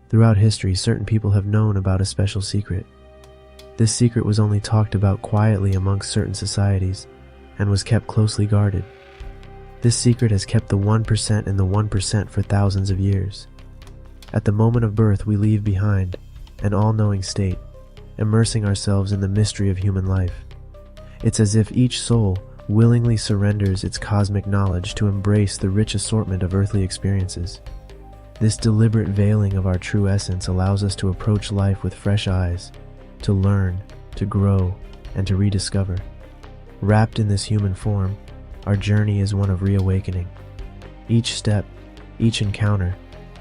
Throughout history, certain people have known about a special secret. This secret was only talked about quietly amongst certain societies and was kept closely guarded. This secret has kept the 1% in the 1% for thousands of years. At the moment of birth, we leave behind an all-knowing state, immersing ourselves in the mystery of human life. It's as if each soul willingly surrenders its cosmic knowledge to embrace the rich assortment of earthly experiences. This deliberate veiling of our true essence allows us to approach life with fresh eyes, to learn, to grow, and to rediscover. Wrapped in this human form, our journey is one of reawakening. Each step, each encounter,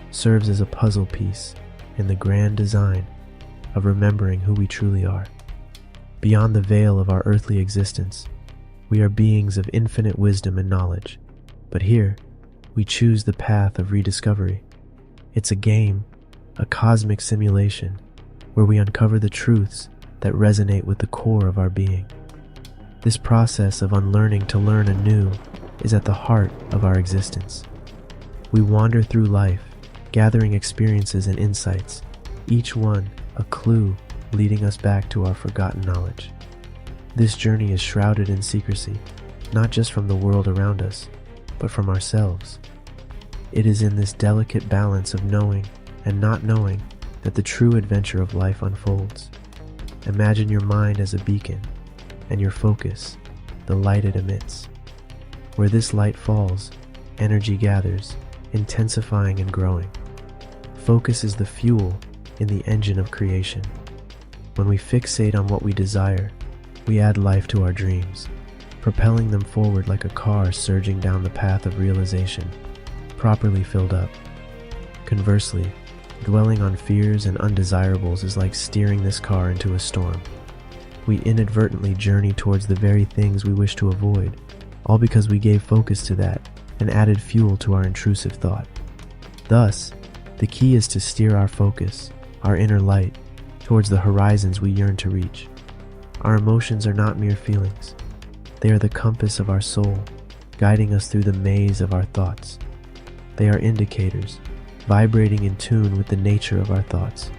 serves as a puzzle piece in the grand design of remembering who we truly are. Beyond the veil of our earthly existence, we are beings of infinite wisdom and knowledge. But here, we choose the path of rediscovery. It's a game, a cosmic simulation, where we uncover the truths that resonate with the core of our being. This process of unlearning to learn anew is at the heart of our existence. We wander through life, gathering experiences and insights, each one a clue leading us back to our forgotten knowledge. This journey is shrouded in secrecy, not just from the world around us, but from ourselves. It is in this delicate balance of knowing and not knowing that the true adventure of life unfolds. Imagine your mind as a beacon, and your focus, the light it emits. Where this light falls, energy gathers, intensifying and growing. Focus is the fuel in the engine of creation. When we fixate on what we desire, we add life to our dreams, propelling them forward like a car surging down the path of realization, properly filled up. Conversely, dwelling on fears and undesirables is like steering this car into a storm. We inadvertently journey towards the very things we wish to avoid, all because we gave focus to that and added fuel to our intrusive thought. Thus, the key is to steer our focus, our inner light, towards the horizons we yearn to reach. Our emotions are not mere feelings. They are the compass of our soul, guiding us through the maze of our thoughts. They are indicators, vibrating in tune with the nature of our thoughts.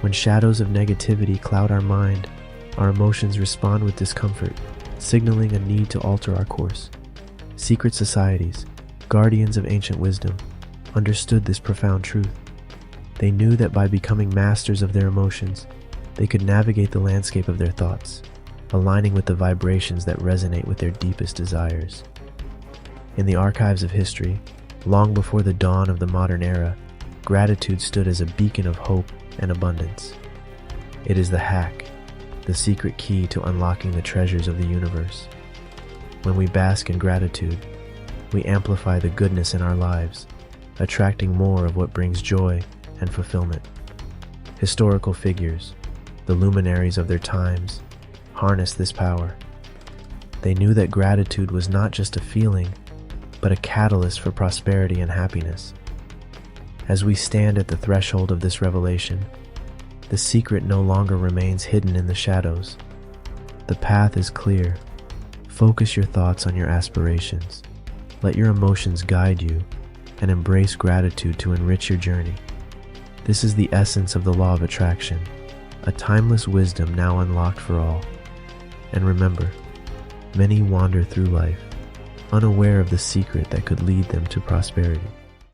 When shadows of negativity cloud our mind, our emotions respond with discomfort, signaling a need to alter our course. Secret societies, guardians of ancient wisdom, understood this profound truth. They knew that by becoming masters of their emotions, they could navigate the landscape of their thoughts, aligning with the vibrations that resonate with their deepest desires. In the archives of history, long before the dawn of the modern era, gratitude stood as a beacon of hope and abundance. It is the hack, the secret key to unlocking the treasures of the universe. When we bask in gratitude, we amplify the goodness in our lives, attracting more of what brings joy and fulfillment. Historical figures, the luminaries of their times, harnessed this power. They knew that gratitude was not just a feeling, but a catalyst for prosperity and happiness. As we stand at the threshold of this revelation, the secret no longer remains hidden in the shadows. The path is clear. Focus your thoughts on your aspirations. Let your emotions guide you, and embrace gratitude to enrich your journey. This is the essence of the law of attraction, a timeless wisdom now unlocked for all. And remember, many wander through life, unaware of the secret that could lead them to prosperity.